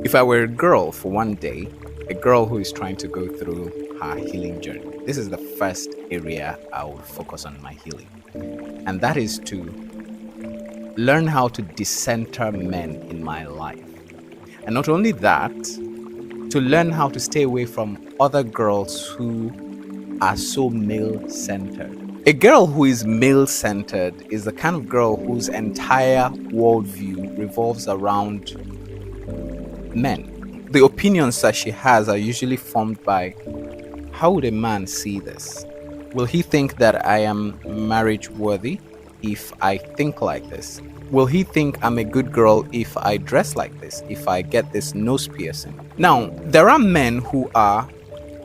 If I were a girl for one day, a girl who is trying to go through her healing journey, this is the first area I would focus on my healing. And that is to learn how to decenter men in my life. And not only that, to learn how to stay away from other girls who are so male centered. A girl who is male centered is the kind of girl whose entire worldview revolves around men. The opinions that she has are usually formed by, how would a man see this? Will he think that I am marriage worthy if I think like this? Will he think I'm a good girl if I dress like this, if I get this nose piercing? Now, there are men who are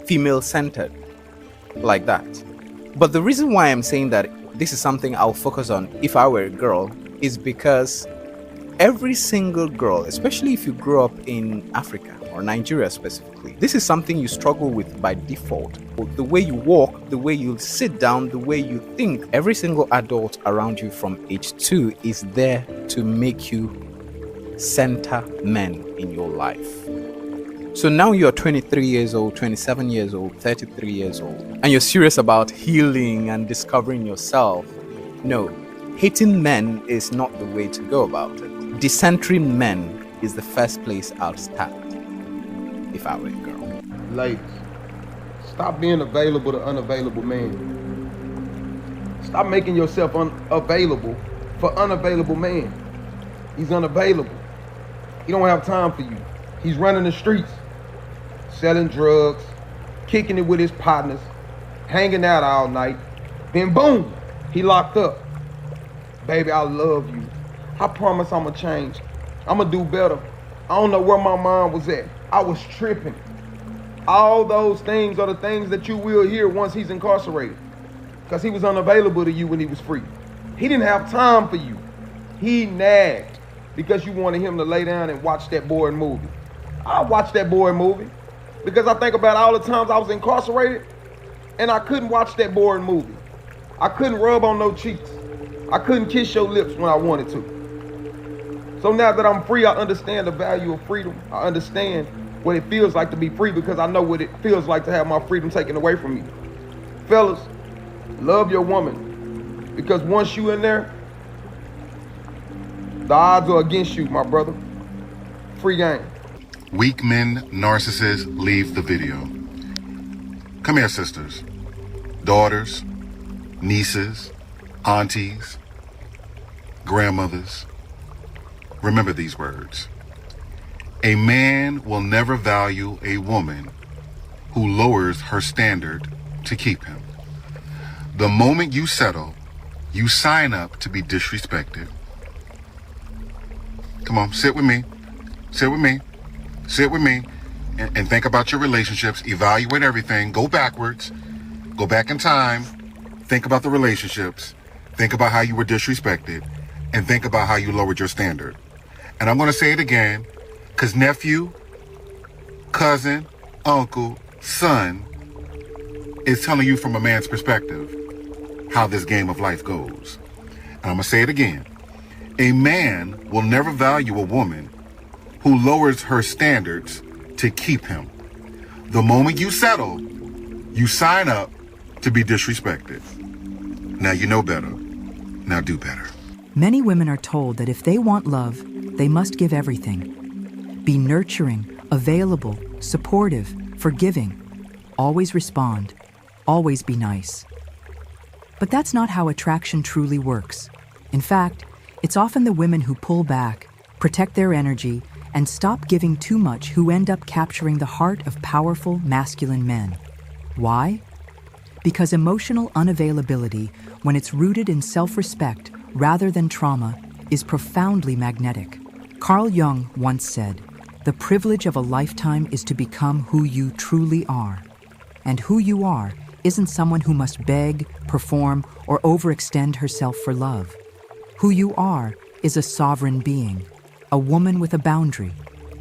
female centered like that. But the reason why I'm saying that this is something I'll focus on if I were a girl is because every single girl, especially if you grew up in Africa or Nigeria specifically, this is something you struggle with by default. The way you walk, the way you sit down, the way you think, every single adult around you from age 2 is there to make you center men in your life. So now you're 23 years old, 27 years old, 33 years old, and you're serious about healing and discovering yourself. No, hating men is not the way to go about it. Decentering men is the first place I'll start if I were a girl. Ladies, stop being available to unavailable men. Stop making yourself unavailable for unavailable men. He's unavailable. He don't have time for you. He's running the streets, selling drugs, kicking it with his partners, hanging out all night. Then boom, he locked up. Baby, I love you. I promise I'ma change. I'ma do better. I don't know where my mind was at. I was tripping. All those things are the things that you will hear once he's incarcerated. Because he was unavailable to you when he was free. He didn't have time for you. He nagged because you wanted him to lay down and watch that boring movie. I watched that boring movie because I think about all the times I was incarcerated and I couldn't watch that boring movie. I couldn't rub on no cheeks. I couldn't kiss your lips when I wanted to. So now that I'm free, I understand the value of freedom. I understand what it feels like to be free because I know what it feels like to have my freedom taken away from me. Fellas, love your woman because once you in there, the odds are against you, my brother. Free game. Weak men, narcissists, leave the video. Come here, sisters, daughters, nieces, aunties, grandmothers. Remember these words. A man will never value a woman who lowers her standard to keep him. The moment you settle, you sign up to be disrespected. Come on, sit with me. Sit with me. Sit with me and think about your relationships. Evaluate everything. Go backwards. Go back in time. Think about the relationships. Think about how you were disrespected. And think about how you lowered your standard. And I'm going to say it again, because nephew, cousin, uncle, son is telling you from a man's perspective how this game of life goes. And I'm going to say it again. A man will never value a woman who lowers her standards to keep him. The moment you settle, you sign up to be disrespected. Now you know better. Now do better. Many women are told that if they want love, they must give everything. Be nurturing, available, supportive, forgiving. Always respond. Always be nice. But that's not how attraction truly works. In fact, it's often the women who pull back, protect their energy, and stop giving too much who end up capturing the heart of powerful, masculine men. Why? Because emotional unavailability, when it's rooted in self-respect rather than trauma, is profoundly magnetic. Carl Jung once said, "The privilege of a lifetime is to become who you truly are." And who you are isn't someone who must beg, perform, or overextend herself for love. Who you are is a sovereign being, a woman with a boundary,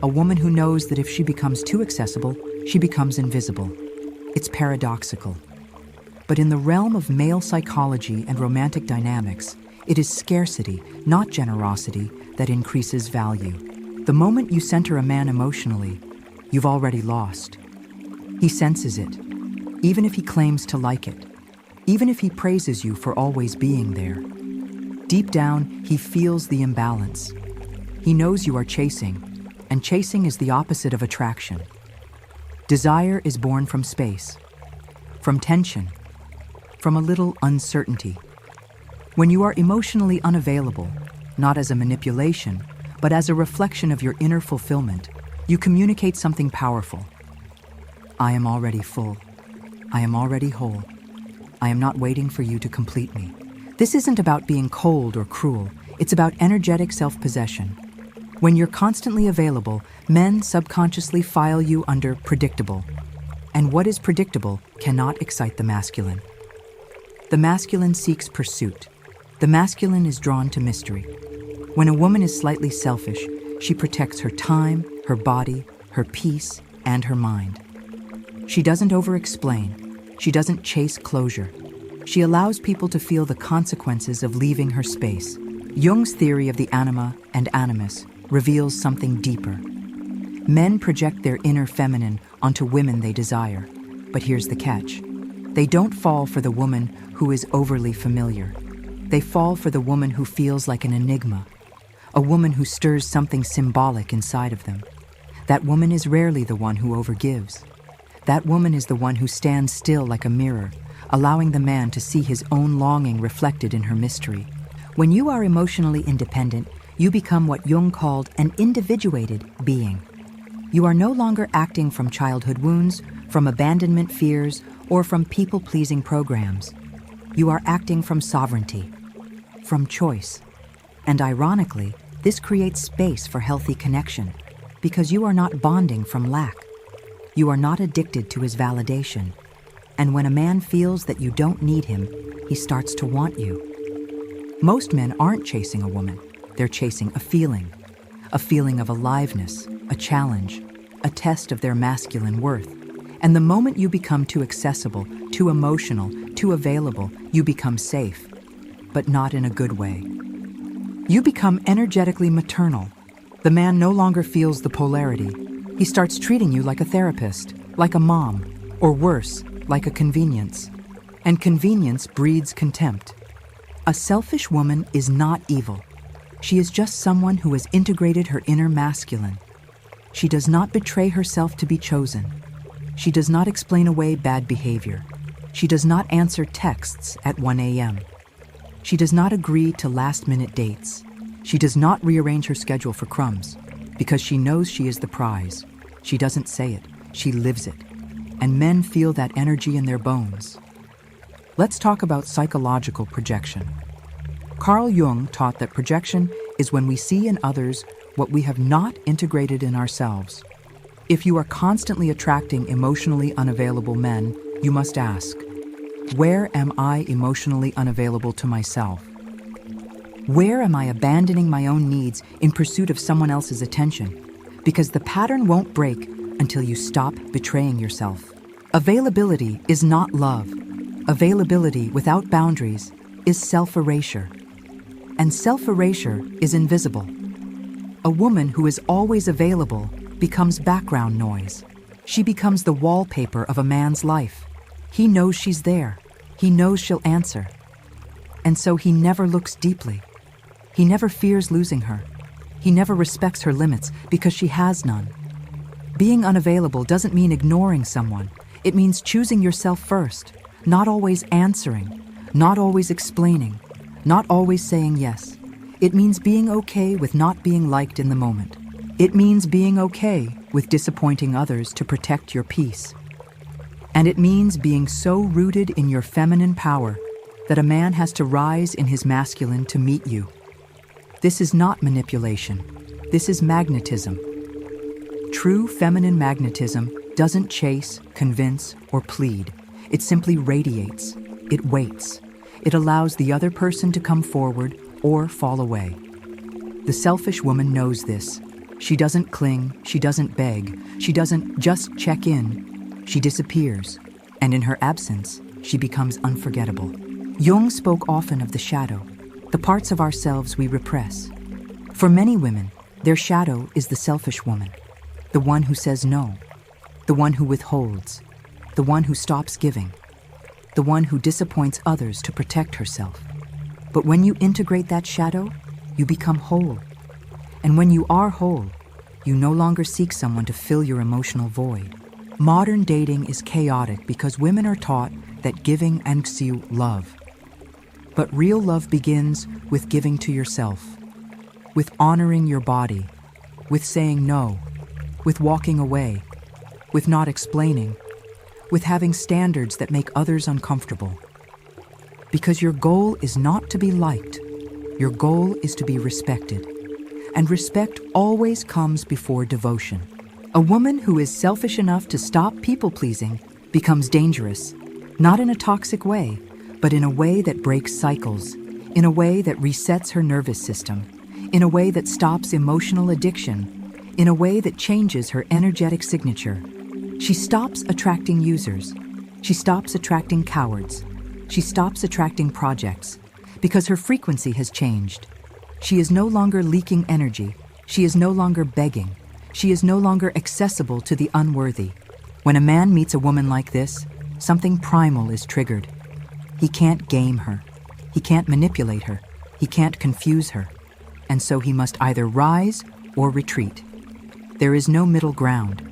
a woman who knows that if she becomes too accessible, she becomes invisible. It's paradoxical. But in the realm of male psychology and romantic dynamics, it is scarcity, not generosity, that increases value. The moment you center a man emotionally, you've already lost. He senses it, even if he claims to like it, even if he praises you for always being there. Deep down, he feels the imbalance. He knows you are chasing, and chasing is the opposite of attraction. Desire is born from space, from tension, from a little uncertainty. When you are emotionally unavailable, not as a manipulation, but as a reflection of your inner fulfillment, you communicate something powerful. I am already full. I am already whole. I am not waiting for you to complete me. This isn't about being cold or cruel. It's about energetic self-possession. When you're constantly available, men subconsciously file you under predictable. And what is predictable cannot excite the masculine. The masculine seeks pursuit. The masculine is drawn to mystery. When a woman is slightly selfish, she protects her time, her body, her peace, and her mind. She doesn't over-explain. She doesn't chase closure. She allows people to feel the consequences of leaving her space. Jung's theory of the anima and animus reveals something deeper. Men project their inner feminine onto women they desire. But here's the catch. They don't fall for the woman who is overly familiar. They fall for the woman who feels like an enigma, a woman who stirs something symbolic inside of them. That woman is rarely the one who overgives. That woman is the one who stands still like a mirror, allowing the man to see his own longing reflected in her mystery. When you are emotionally independent, you become what Jung called an individuated being. You are no longer acting from childhood wounds, from abandonment fears, or from people-pleasing programs. You are acting from sovereignty, from choice. And ironically, this creates space for healthy connection, because you are not bonding from lack. You are not addicted to his validation. And when a man feels that you don't need him, he starts to want you. Most men aren't chasing a woman. They're chasing a feeling of aliveness, a challenge, a test of their masculine worth. And the moment you become too accessible, too emotional, too available, you become safe, but not in a good way. You become energetically maternal. The man no longer feels the polarity. He starts treating you like a therapist, like a mom, or worse, like a convenience. And convenience breeds contempt. A selfish woman is not evil. She is just someone who has integrated her inner masculine. She does not betray herself to be chosen. She does not explain away bad behavior. She does not answer texts at 1 a.m. She does not agree to last-minute dates. She does not rearrange her schedule for crumbs, because she knows she is the prize. She doesn't say it, she lives it. And men feel that energy in their bones. Let's talk about psychological projection. Carl Jung taught that projection is when we see in others what we have not integrated in ourselves. If you are constantly attracting emotionally unavailable men, you must ask, where am I emotionally unavailable to myself? Where am I abandoning my own needs in pursuit of someone else's attention? Because the pattern won't break until you stop betraying yourself. Availability is not love. Availability without boundaries is self-erasure. And self-erasure is invisible. A woman who is always available becomes background noise. She becomes the wallpaper of a man's life. He knows she's there. He knows she'll answer. And so he never looks deeply. He never fears losing her. He never respects her limits because she has none. Being unavailable doesn't mean ignoring someone. It means choosing yourself first, not always answering, not always explaining, not always saying yes. It means being okay with not being liked in the moment. It means being okay with disappointing others to protect your peace. And it means being so rooted in your feminine power that a man has to rise in his masculine to meet you. This is not manipulation. This is magnetism. True feminine magnetism doesn't chase, convince, or plead. It simply radiates. It waits. It allows the other person to come forward or fall away. The selfish woman knows this. She doesn't cling. She doesn't beg. She doesn't just check in. She disappears. And in her absence, she becomes unforgettable. Jung spoke often of the shadow, the parts of ourselves we repress. For many women, Their shadow is the selfish woman, the one who says no, the one who withholds, the one who stops giving, the one who disappoints others to protect herself. But when you integrate that shadow, you become whole. And when you are whole, you no longer seek someone to fill your emotional void. Modern dating is chaotic because women are taught that giving makes you love. But real love begins with giving to yourself, with honoring your body, with saying no, with walking away, with not explaining, with having standards that make others uncomfortable. Because your goal is not to be liked, your goal is to be respected. And respect always comes before devotion. A woman who is selfish enough to stop people-pleasing becomes dangerous, not in a toxic way, but in a way that breaks cycles, in a way that resets her nervous system, in a way that stops emotional addiction, in a way that changes her energetic signature. She stops attracting users. She stops attracting cowards. She stops attracting projects, because her frequency has changed. She is no longer leaking energy. She is no longer begging. She is no longer accessible to the unworthy. When a man meets a woman like this, something primal is triggered. He can't game her. He can't manipulate her. He can't confuse her. And so he must either rise or retreat. There is no middle ground.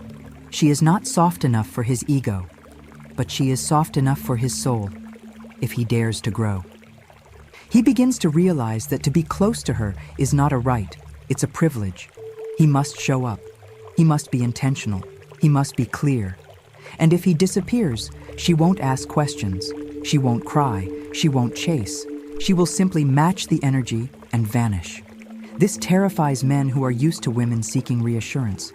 She is not soft enough for his ego, but she is soft enough for his soul, if he dares to grow. He begins to realize that to be close to her is not a right, it's a privilege. He must show up. He must be intentional. He must be clear. And if he disappears, she won't ask questions. She won't cry. She won't chase. She will simply match the energy and vanish. This terrifies men who are used to women seeking reassurance,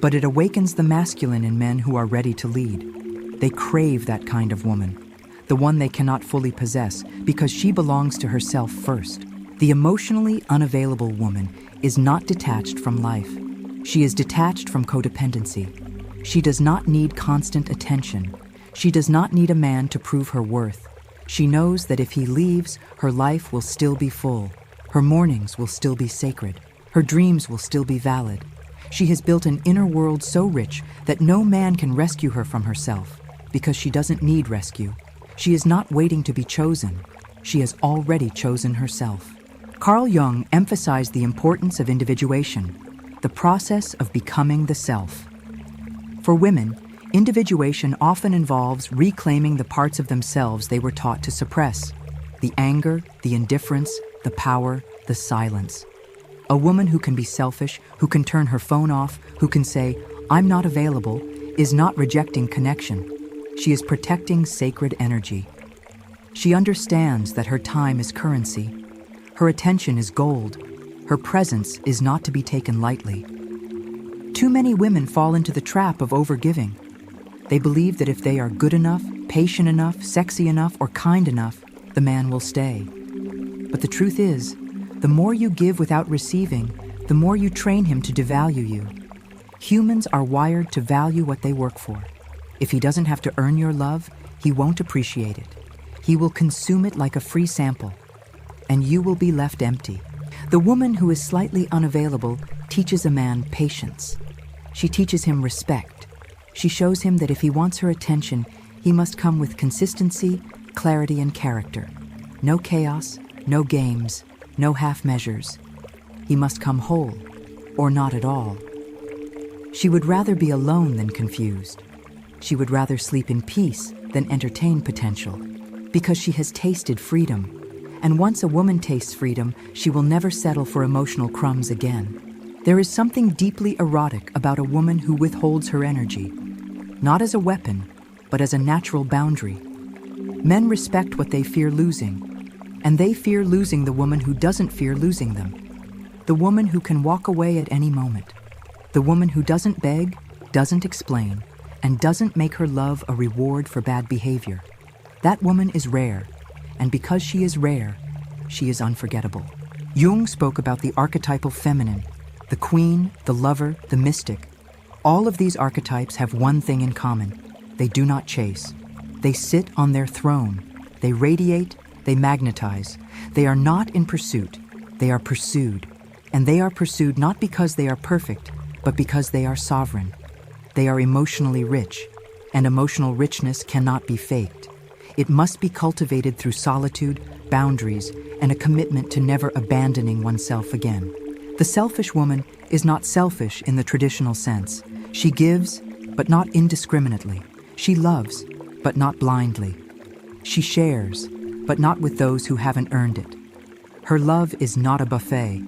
but it awakens the masculine in men who are ready to lead. They crave that kind of woman, the one they cannot fully possess because she belongs to herself first. The emotionally unavailable woman is not detached from life. She is detached from codependency. She does not need constant attention. She does not need a man to prove her worth. She knows that if he leaves, her life will still be full. Her mornings will still be sacred. Her dreams will still be valid. She has built an inner world so rich that no man can rescue her from herself, because she doesn't need rescue. She is not waiting to be chosen. She has already chosen herself. Carl Jung emphasized the importance of individuation, the process of becoming the self. For women, individuation often involves reclaiming the parts of themselves they were taught to suppress: the anger, the indifference, the power, the silence. A woman who can be selfish, who can turn her phone off, who can say, "I'm not available," is not rejecting connection. She is protecting sacred energy. She understands that her time is currency. Her attention is gold. Her presence is not to be taken lightly. Too many women fall into the trap of overgiving. They believe that if they are good enough, patient enough, sexy enough, or kind enough, the man will stay. But the truth is, the more you give without receiving, the more you train him to devalue you. Humans are wired to value what they work for. If he doesn't have to earn your love, he won't appreciate it. He will consume it like a free sample, and you will be left empty. The woman who is slightly unavailable teaches a man patience. She teaches him respect. She shows him that if he wants her attention, he must come with consistency, clarity, and character. No chaos, no games, no half measures. He must come whole, or not at all. She would rather be alone than confused. She would rather sleep in peace than entertain potential, because she has tasted freedom. And once a woman tastes freedom, she will never settle for emotional crumbs again. There is something deeply erotic about a woman who withholds her energy, not as a weapon, but as a natural boundary. Men respect what they fear losing, and they fear losing the woman who doesn't fear losing them. The woman who can walk away at any moment. The woman who doesn't beg, doesn't explain, and doesn't make her love a reward for bad behavior. That woman is rare, and because she is rare, she is unforgettable. Jung spoke about the archetypal feminine, the queen, the lover, the mystic. All of these archetypes have one thing in common: they do not chase. They sit on their throne. They radiate, they magnetize. They are not in pursuit, they are pursued. and they are pursued not because they are perfect, but because they are sovereign. They are emotionally rich, and emotional richness cannot be faked. It must be cultivated through solitude, boundaries, and a commitment to never abandoning oneself again. The selfish woman is not selfish in the traditional sense. She gives, but not indiscriminately. She loves, but not blindly. She shares, but not with those who haven't earned it. Her love is not a buffet.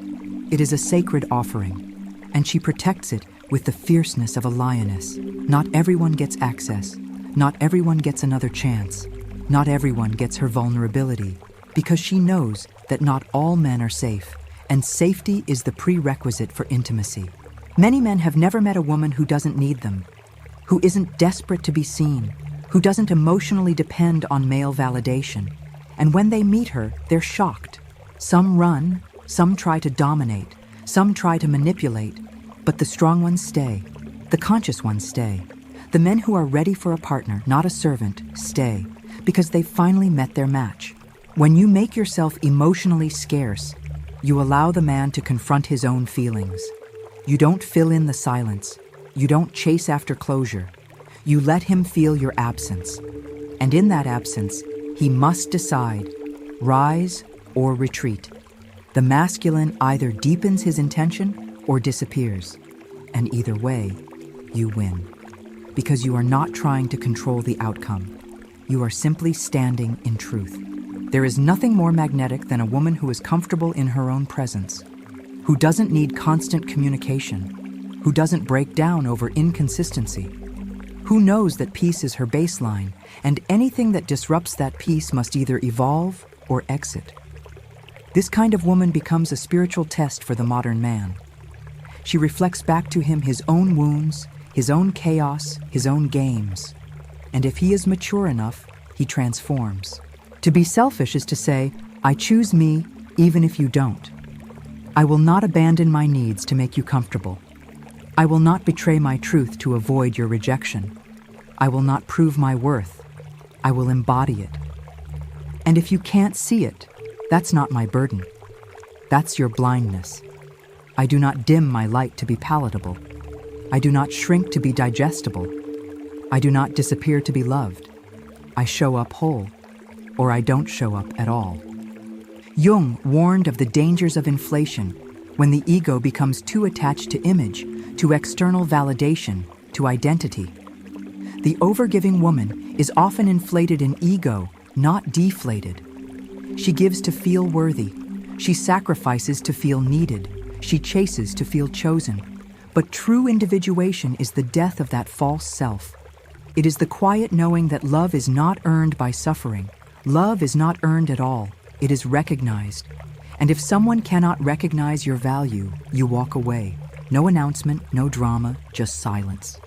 It is a sacred offering, and she protects it with the fierceness of a lioness. Not everyone gets access. Not everyone gets another chance. Not everyone gets her vulnerability, because she knows that not all men are safe, and safety is the prerequisite for intimacy. Many men have never met a woman who doesn't need them, who isn't desperate to be seen, who doesn't emotionally depend on male validation. And when they meet her, they're shocked. Some run, some try to dominate, some try to manipulate, but the strong ones stay. The conscious ones stay. The men who are ready for a partner, not a servant, stay, because they've finally met their match. When you make yourself emotionally scarce, you allow the man to confront his own feelings. You don't fill in the silence. You don't chase after closure. You let him feel your absence. And in that absence, he must decide, rise or retreat. The masculine either deepens his intention or disappears. And either way, you win. Because you are not trying to control the outcome. You are simply standing in truth. There is nothing more magnetic than a woman who is comfortable in her own presence, who doesn't need constant communication, who doesn't break down over inconsistency, who knows that peace is her baseline, and anything that disrupts that peace must either evolve or exit. This kind of woman becomes a spiritual test for the modern man. She reflects back to him his own wounds, his own chaos, his own games. And if he is mature enough, he transforms. To be selfish is to say, I choose me even if you don't. I will not abandon my needs to make you comfortable. I will not betray my truth to avoid your rejection. I will not prove my worth. I will embody it. And if you can't see it, that's not my burden. That's your blindness. I do not dim my light to be palatable. I do not shrink to be digestible. I do not disappear to be loved. I show up whole, or I don't show up at all. Jung warned of the dangers of inflation when the ego becomes too attached to image, to external validation, to identity. The overgiving woman is often inflated in ego, not deflated. She gives to feel worthy. She sacrifices to feel needed. She chases to feel chosen. But true individuation is the death of that false self. It is the quiet knowing that love is not earned by suffering. Love is not earned at all. It is recognized. And if someone cannot recognize your value, you walk away. No announcement, no drama, just silence.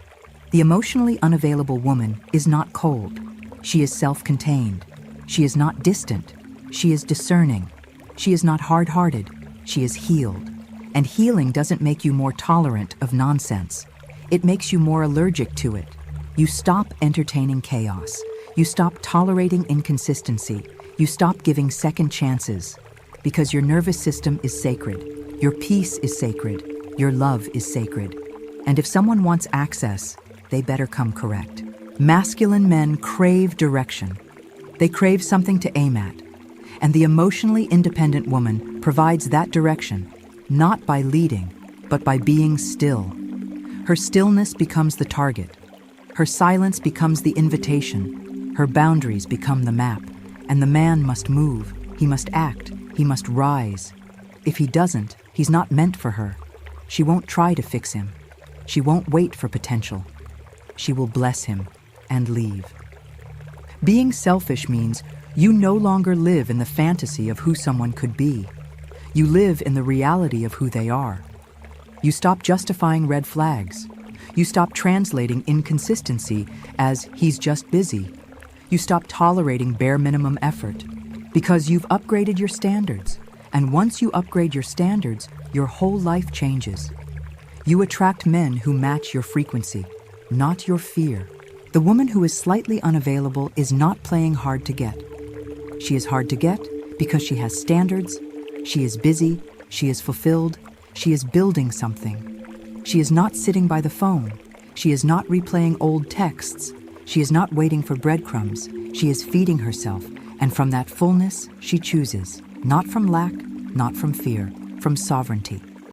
The emotionally unavailable woman is not cold. She is self-contained. She is not distant. She is discerning. She is not hard-hearted. She is healed. And healing doesn't make you more tolerant of nonsense. It makes you more allergic to it. You stop entertaining chaos. You stop tolerating inconsistency. You stop giving second chances. Because your nervous system is sacred. Your peace is sacred. Your love is sacred. And if someone wants access, they better come correct. Masculine men crave direction. They crave something to aim at. And the emotionally independent woman provides that direction, not by leading, but by being still. Her stillness becomes the target. Her silence becomes the invitation. Her boundaries become the map. And the man must move. He must act. He must rise. If he doesn't, he's not meant for her. She won't try to fix him. She won't wait for potential. She will bless him and leave. Being selfish means you no longer live in the fantasy of who someone could be. You live in the reality of who they are. You stop justifying red flags. You stop translating inconsistency as he's just busy. You stop tolerating bare minimum effort because you've upgraded your standards. And once you upgrade your standards, your whole life changes. You attract men who match your frequency, not your fear. The woman who is slightly unavailable is not playing hard to get. She is hard to get because she has standards, she is busy, she is fulfilled, She is building something. She is not sitting by the phone. She is not replaying old texts. She is not waiting for breadcrumbs. She is feeding herself, and from that fullness she chooses, not from lack, not from fear, from sovereignty.